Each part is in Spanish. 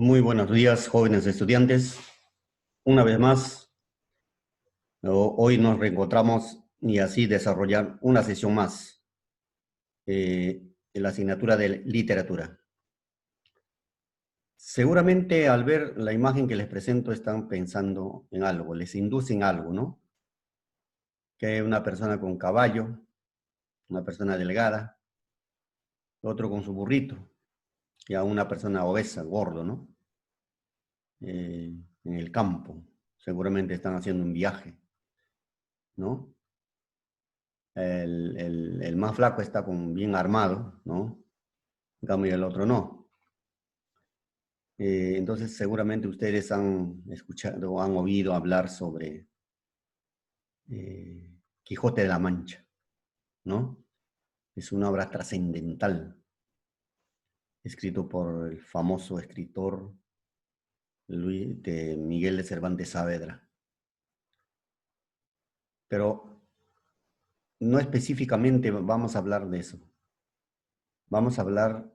Muy buenos días, jóvenes estudiantes. Una vez más, hoy nos reencontramos y así desarrollar una sesión más en la asignatura de literatura. Seguramente al ver la imagen que les presento están pensando en algo, les inducen algo, ¿no? Que hay una persona con caballo, una persona delgada, otro con su burrito, y a una persona obesa, gordo, ¿no? En el campo. Seguramente están haciendo un viaje, ¿no? El más flaco está bien armado, ¿no? En cambio el otro no. Entonces seguramente ustedes han escuchado o han oído hablar sobre Quijote de la Mancha, ¿no? Es una obra trascendental, escrito por el famoso escritor Miguel de Cervantes Saavedra. Pero no específicamente vamos a hablar de eso. Vamos a hablar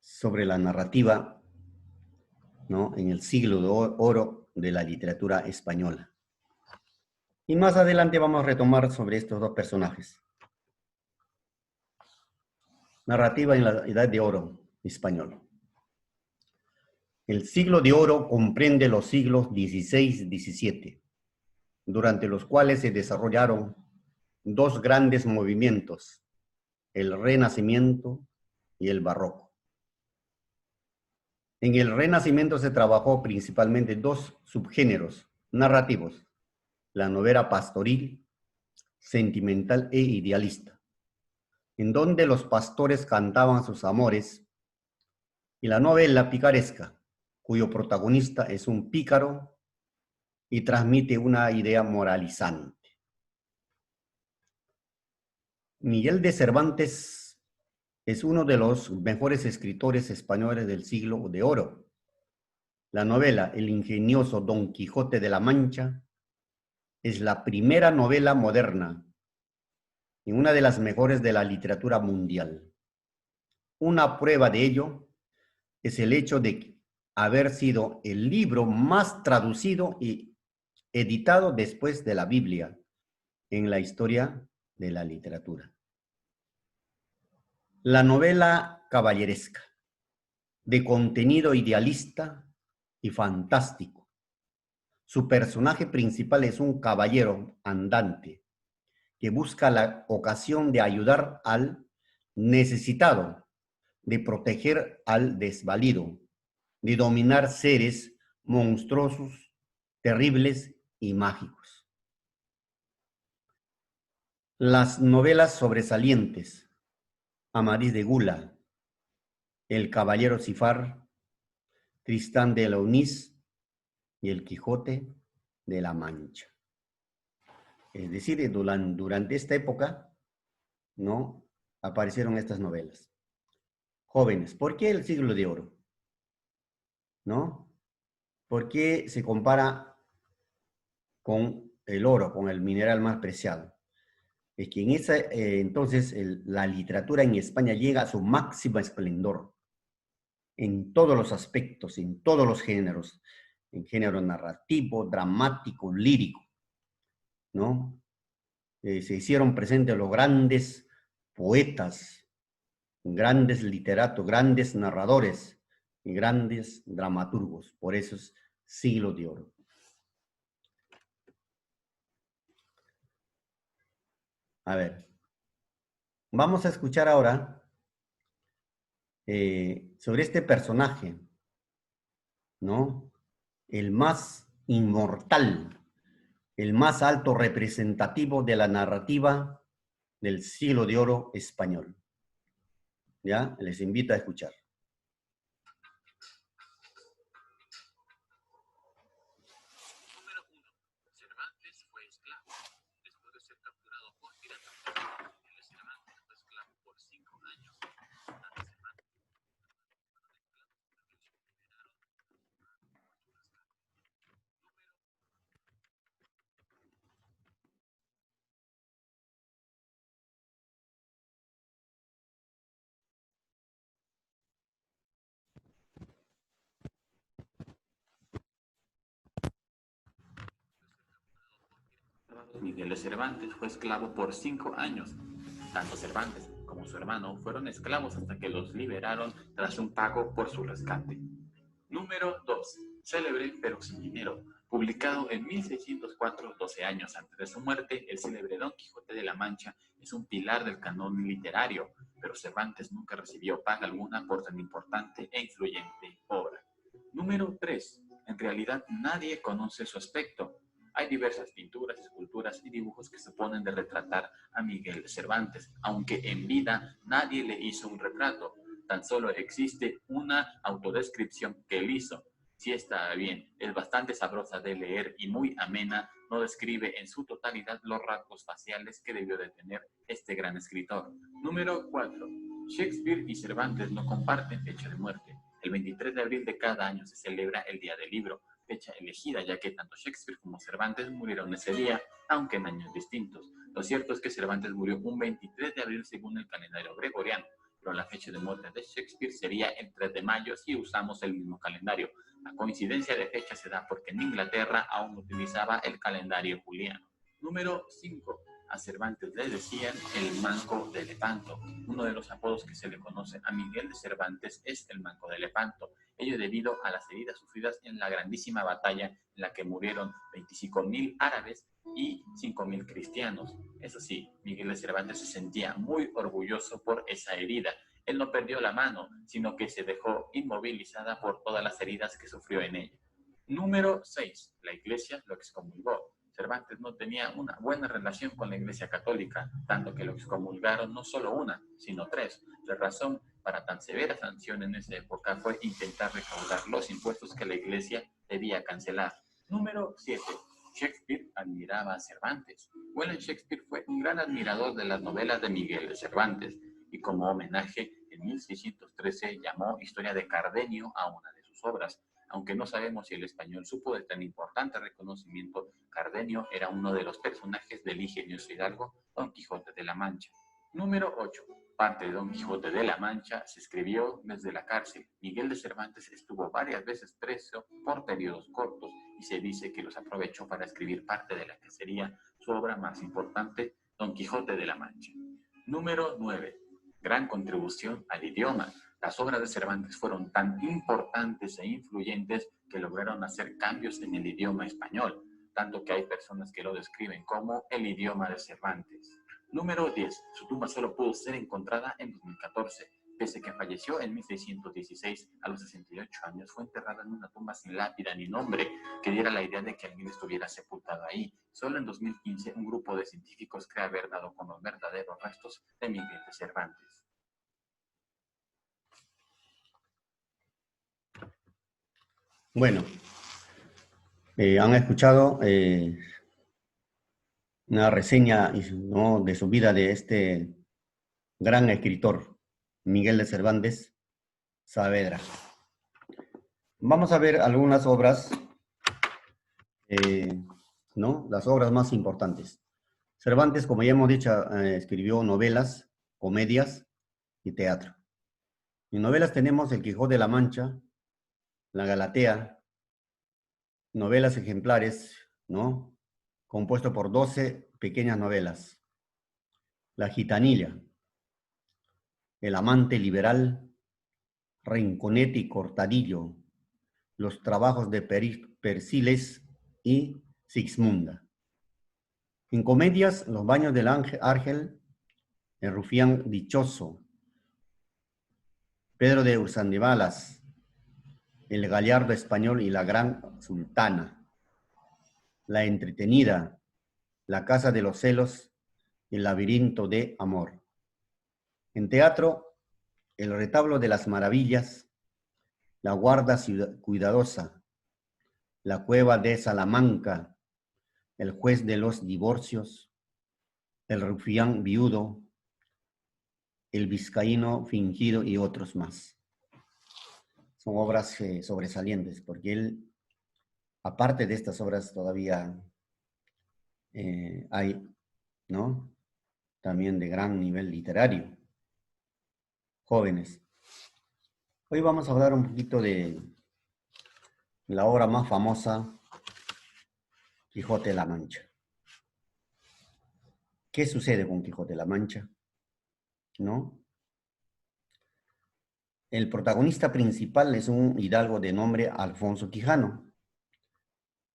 sobre la narrativa, ¿no? En el siglo de oro de la literatura española. Y más adelante vamos a retomar sobre estos dos personajes. Narrativa en la Edad de Oro español. El siglo de oro comprende los siglos XVI y XVII, durante los cuales se desarrollaron dos grandes movimientos, el Renacimiento y el Barroco. En el Renacimiento se trabajó principalmente dos subgéneros narrativos, la novela pastoril, sentimental e idealista, en donde los pastores cantaban sus amores, y la novela picaresca, cuyo protagonista es un pícaro y transmite una idea moralizante. Miguel de Cervantes es uno de los mejores escritores españoles del siglo de oro. La novela El ingenioso Don Quijote de la Mancha es la primera novela moderna y una de las mejores de la literatura mundial. Una prueba de ello es el hecho de haber sido el libro más traducido y editado después de la Biblia en la historia de la literatura. La novela caballeresca, de contenido idealista y fantástico. Su personaje principal es un caballero andante que busca la ocasión de ayudar al necesitado, de proteger al desvalido, de dominar seres monstruosos, terribles y mágicos. Las novelas sobresalientes: Amadís de Gula, El caballero Cifar, Tristán de Launís y El Quijote de la Mancha. Es decir, durante esta época, ¿no?, aparecieron estas novelas. Jóvenes, ¿por qué el siglo de oro? ¿No? ¿Por qué se compara con el oro, con el mineral más preciado? Es que en entonces la literatura en España llega a su máximo esplendor en todos los aspectos, en todos los géneros, en género narrativo, dramático, lírico, ¿no? Se hicieron presentes los grandes poetas, grandes literatos, grandes narradores y grandes dramaturgos. Por eso es siglo de oro. A ver, vamos a escuchar ahora sobre este personaje, ¿no? El más inmortal, el más alto representativo de la narrativa del siglo de oro español. ¿Ya? Les invito a escuchar. Número 1. Cervantes fue esclavo. Después de ser capturado por piratas, el Cervantes fue esclavo por 5 años. Antes Cervantes Miguel de Cervantes fue esclavo por 5 años. Tanto Cervantes como su hermano fueron esclavos hasta que los liberaron tras un pago por su rescate. Número 2. Célebre pero sin dinero. Publicado en 1604, 12 años antes de su muerte, el célebre Don Quijote de la Mancha es un pilar del canon literario, pero Cervantes nunca recibió paga alguna por tan importante e influyente obra. Número 3. En realidad nadie conoce su aspecto. Hay diversas pinturas, esculturas y dibujos que se ponen de retratar a Miguel de Cervantes, aunque en vida nadie le hizo un retrato. Tan solo existe una autodescripción que él hizo. Sí está bien, es bastante sabrosa de leer y muy amena, no describe en su totalidad los rasgos faciales que debió de tener este gran escritor. Número 4. Shakespeare y Cervantes no comparten fecha de muerte. El 23 de abril de cada año se celebra el Día del Libro, fecha elegida ya que tanto Shakespeare como Cervantes murieron ese día, aunque en años distintos. Lo cierto es que Cervantes murió un 23 de abril según el calendario gregoriano, pero la fecha de muerte de Shakespeare sería el 3 de mayo si usamos el mismo calendario. La coincidencia de fecha se da porque en Inglaterra aún utilizaba el calendario juliano. Número 5. A Cervantes le decían el Manco de Lepanto. Uno de los apodos que se le conoce a Miguel de Cervantes es el Manco de Lepanto, ello debido a las heridas sufridas en la grandísima batalla en la que murieron 25.000 árabes y 5.000 cristianos. Eso sí, Miguel de Cervantes se sentía muy orgulloso por esa herida. Él no perdió la mano, sino que se dejó inmovilizada por todas las heridas que sufrió en ella. Número 6. La iglesia lo excomulgó. Cervantes no tenía una buena relación con la Iglesia Católica, tanto que lo excomulgaron no solo una, sino 3. La razón para tan severa sanción en esa época fue intentar recaudar los impuestos que la Iglesia debía cancelar. Número 7. Shakespeare admiraba a Cervantes. William Shakespeare fue un gran admirador de las novelas de Miguel de Cervantes y como homenaje en 1613 llamó Historia de Cardenio a una de sus obras. Aunque no sabemos si el español supo de tan importante reconocimiento, Cardenio era uno de los personajes del ingenioso hidalgo Don Quijote de la Mancha. Número 8. Parte de Don Quijote de la Mancha se escribió desde la cárcel. Miguel de Cervantes estuvo varias veces preso por periodos cortos y se dice que los aprovechó para escribir parte de la que sería su obra más importante, Don Quijote de la Mancha. Número 9. Gran contribución al idioma. Las obras de Cervantes fueron tan importantes e influyentes que lograron hacer cambios en el idioma español, tanto que hay personas que lo describen como el idioma de Cervantes. Número 10. Su tumba solo pudo ser encontrada en 2014. Pese a que falleció en 1616, a los 68 años, fue enterrada en una tumba sin lápida ni nombre, que diera la idea de que alguien estuviera sepultado ahí. Solo en 2015, un grupo de científicos cree haber dado con los verdaderos restos de Miguel de Cervantes. Bueno, han escuchado una reseña, ¿no?, de su vida de este gran escritor, Miguel de Cervantes Saavedra. Vamos a ver algunas obras, ¿no?, las obras más importantes. Cervantes, como ya hemos dicho, escribió novelas, comedias y teatro. En novelas tenemos El Quijote de la Mancha, La Galatea, novelas ejemplares, ¿no?, compuesto por 12 pequeñas novelas. La Gitanilla, El Amante Liberal, Rinconete y Cortadillo, Los Trabajos de Persiles y Sixmunda. En comedias, Los Baños del Argel, El Rufián Dichoso, Pedro de Ursandibalas, El Gallardo Español y la Gran Sultana, La Entretenida, La Casa de los Celos, El Laberinto de Amor. En teatro, El Retablo de las Maravillas, La Guarda Cuidadosa, La Cueva de Salamanca, El Juez de los Divorcios, El Rufián Viudo, El Vizcaíno Fingido y otros más. Son obras sobresalientes, porque él, aparte de estas obras, todavía hay, ¿no?, también de gran nivel literario. Jóvenes. Hoy vamos a hablar un poquito de la obra más famosa, Quijote de la Mancha. ¿Qué sucede con Quijote de la Mancha? ¿No? El protagonista principal es un hidalgo de nombre Alfonso Quijano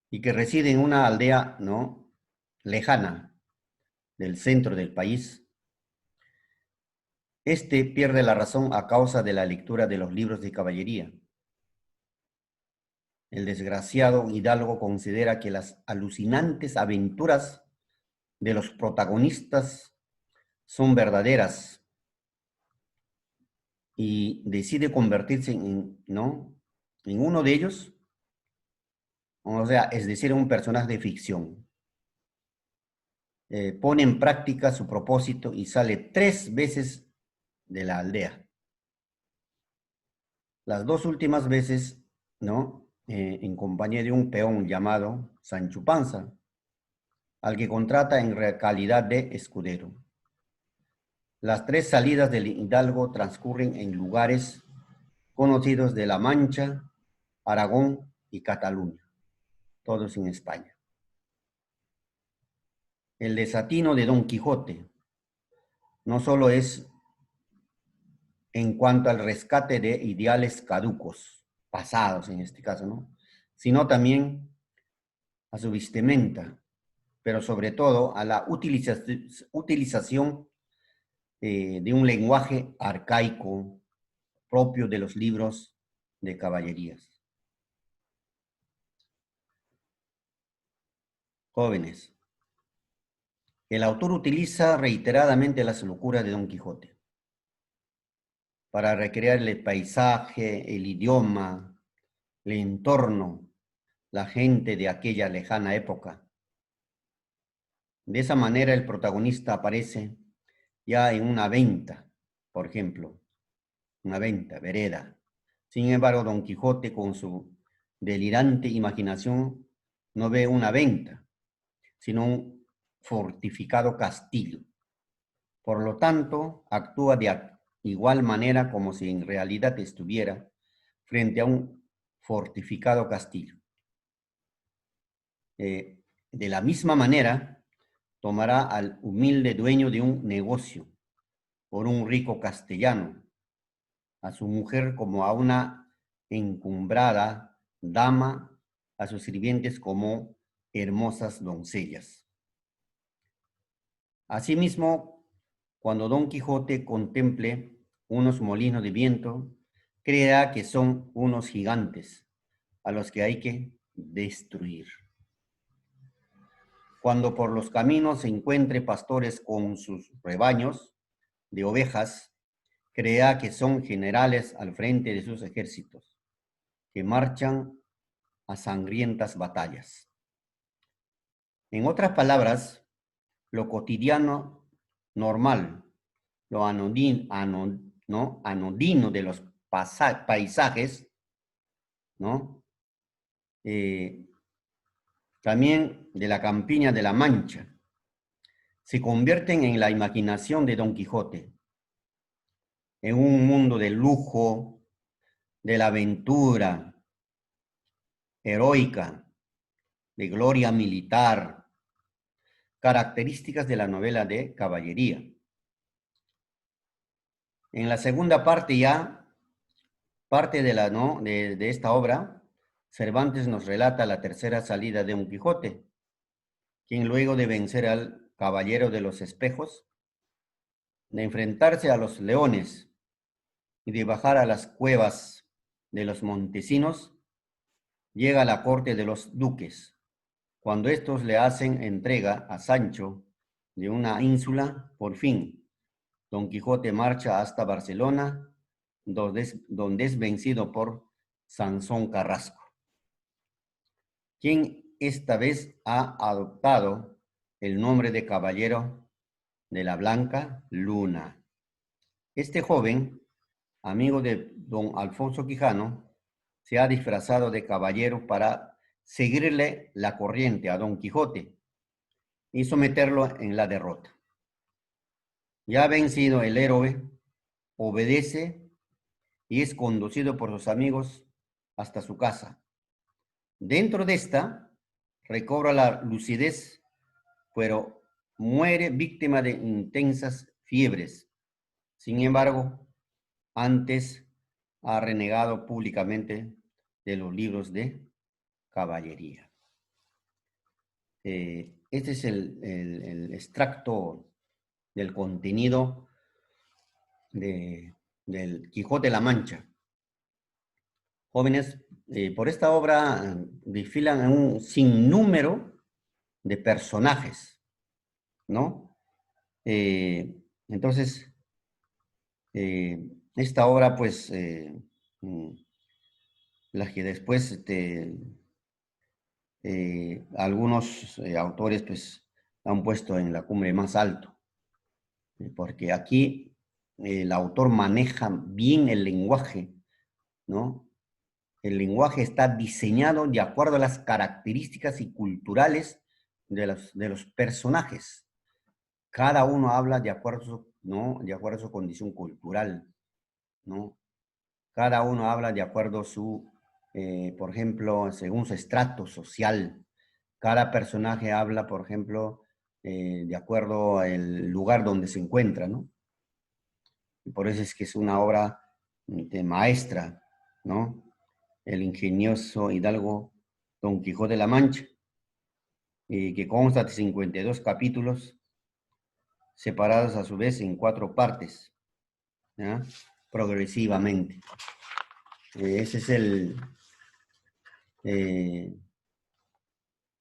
y que reside en una aldea, ¿no?, lejana del centro del país. Este pierde la razón a causa de la lectura de los libros de caballería. El desgraciado hidalgo considera que las alucinantes aventuras de los protagonistas son verdaderas y decide convertirse ¿no?, en uno de ellos, o sea, es decir, un personaje de ficción. Pone en práctica su propósito y sale 3 veces de la aldea. Las 2 últimas veces, ¿no?, en compañía de un peón llamado Sancho Panza, al que contrata en calidad de escudero. Las 3 salidas del hidalgo transcurren en lugares conocidos de La Mancha, Aragón y Cataluña, todos en España. El desatino de Don Quijote no solo es en cuanto al rescate de ideales caducos, pasados en este caso, ¿no?, sino también a su vestimenta, pero sobre todo a la utilización de un lenguaje arcaico propio de los libros de caballerías. Jóvenes, el autor utiliza reiteradamente las locuras de Don Quijote para recrear el paisaje, el idioma, el entorno, la gente de aquella lejana época. De esa manera el protagonista aparece ya en una venta, por ejemplo, una venta, vereda. Sin embargo, Don Quijote, con su delirante imaginación, no ve una venta, sino un fortificado castillo. Por lo tanto, actúa de igual manera como si en realidad estuviera frente a un fortificado castillo. De la misma manera, tomará al humilde dueño de un negocio por un rico castellano, a su mujer como a una encumbrada dama, a sus sirvientes como hermosas doncellas. Asimismo, cuando Don Quijote contemple unos molinos de viento, creerá que son unos gigantes a los que hay que destruir. Cuando por los caminos se encuentre pastores con sus rebaños de ovejas, creerá que son generales al frente de sus ejércitos, que marchan a sangrientas batallas. En otras palabras, lo cotidiano, normal, lo anodino de los paisajes, ¿no?, también de la campiña de la Mancha, se convierten en la imaginación de Don Quijote, en un mundo de lujo, de la aventura heroica, de gloria militar, características de la novela de caballería. En la segunda parte ya, parte de esta obra, Cervantes nos relata la tercera salida de Don Quijote, quien luego de vencer al caballero de los espejos, de enfrentarse a los leones y de bajar a las cuevas de los montesinos, llega a la corte de los duques, cuando estos le hacen entrega a Sancho de una ínsula. Por fin, Don Quijote marcha hasta Barcelona, donde es vencido por Sansón Carrasco, quien esta vez ha adoptado el nombre de Caballero de la Blanca Luna. Este joven, amigo de don Alfonso Quijano, se ha disfrazado de caballero para seguirle la corriente a Don Quijote y someterlo en la derrota. Ya vencido, el héroe obedece y es conducido por sus amigos hasta su casa. Dentro de esta, recobra la lucidez, pero muere víctima de intensas fiebres. Sin embargo, antes ha renegado públicamente de los libros de caballería. Este es el extracto del contenido del Quijote de la Mancha. Jóvenes, por esta obra desfilan un sinnúmero de personajes, ¿no? Entonces, esta obra, pues, la que después algunos autores, pues, han puesto en la cumbre más alto, porque aquí el autor maneja bien el lenguaje, ¿no? El lenguaje está diseñado de acuerdo a las características y culturales de los personajes. Cada uno habla de acuerdo, ¿no? De acuerdo a su condición cultural, ¿no? Cada uno habla de acuerdo a su, por ejemplo, según su estrato social. Cada personaje habla, por ejemplo, de acuerdo al lugar donde se encuentra, ¿no? Y por eso es que es una obra de maestra, ¿no? El ingenioso hidalgo Don Quijote de la Mancha, que consta de 52 capítulos, separados a su vez en 4 partes, ¿ya? Progresivamente. Ese es el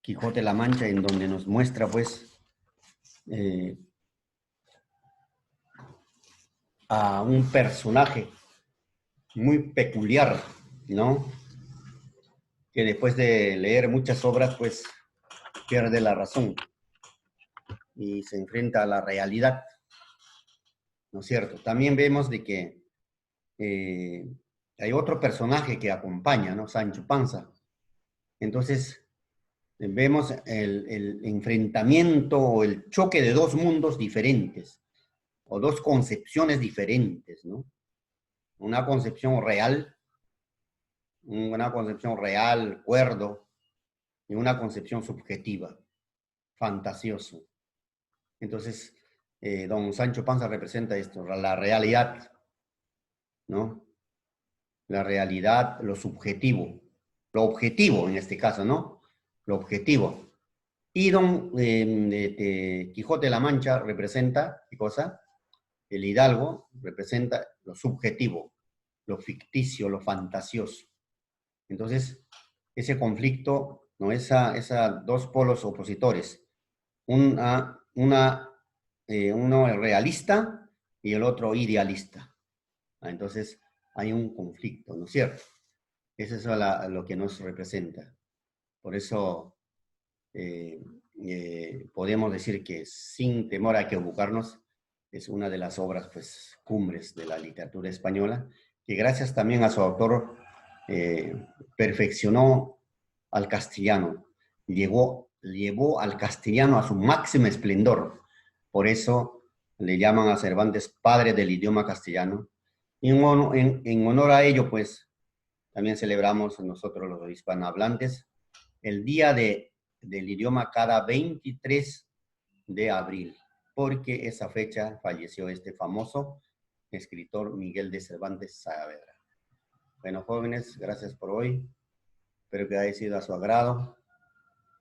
Quijote de la Mancha, en donde nos muestra, pues, a un personaje muy peculiar, ¿no? Que después de leer muchas obras, pues, pierde la razón y se enfrenta a la realidad, ¿no es cierto? También vemos de que hay otro personaje que acompaña, ¿no? Sancho Panza. Entonces, vemos el enfrentamiento o el choque de dos mundos diferentes, o dos concepciones diferentes, ¿no? Una concepción real, cuerdo, y una concepción subjetiva, fantasioso. Entonces, don Sancho Panza representa esto, la realidad, ¿no? La realidad, lo subjetivo, lo objetivo en este caso, ¿no? Lo objetivo. Y don Quijote de la Mancha representa, ¿qué cosa? El hidalgo representa lo subjetivo, lo ficticio, lo fantasioso. Entonces, ese conflicto, ¿no? Esa dos polos opositores, uno realista y el otro idealista. Entonces, hay un conflicto, ¿no es cierto? Eso es lo que nos representa. Por eso podemos decir que sin temor a equivocarnos, es una de las obras, pues, cumbres de la literatura española, que gracias también a su autor perfeccionó al castellano, llevó al castellano a su máximo esplendor. Por eso le llaman a Cervantes padre del idioma castellano. Y en honor a ello, pues, también celebramos nosotros los hispanohablantes el Día del Idioma cada 23 de abril, porque esa fecha falleció este famoso escritor Miguel de Cervantes Saavedra. Bueno, jóvenes, gracias por hoy. Espero que haya sido a su agrado.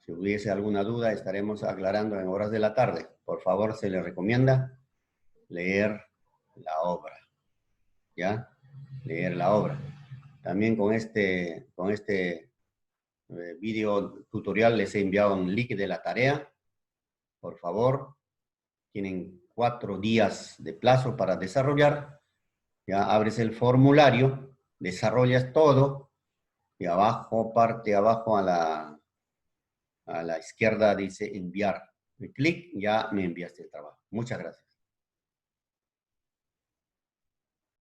Si hubiese alguna duda, estaremos aclarando en horas de la tarde. Por favor, se les recomienda leer la obra, ¿ya? Leer la obra. También con este video tutorial les he enviado un link de la tarea. Por favor, tienen 4 días de plazo para desarrollar. Ya abres el formulario, desarrollas todo y abajo, parte abajo a la izquierda dice enviar. Clic, ya me enviaste el trabajo. Muchas gracias.